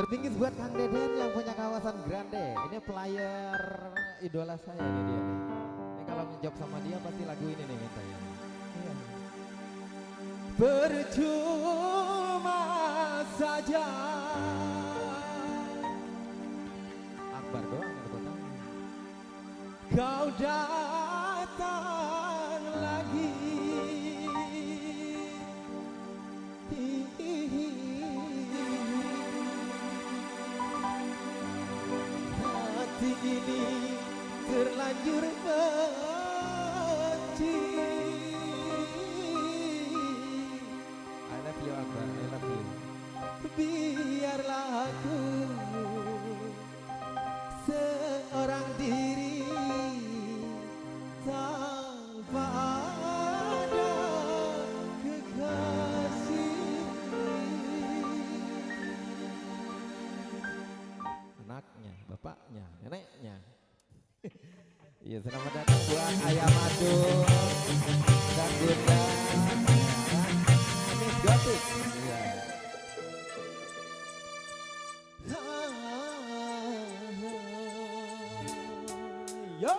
Terpinggis buat Kang Deden yang punya kawasan Grande. Ini player idola saya nih dia nih. Ini kalau ngejob sama dia pasti lagu ini nih mintanya. Iya. Percuma saja. Akbar doang yang tahu. Kau datang lagi. Hati ini terlanjur benci. I love you Akbar, I love you. Biarlah aku seorang diri tanpa ada kekasih. Anaknya, bapaknya, neneknya. Iya, selamat datang buat Ayah Madu dan Bunda Miss Gotik. Iya. Yo.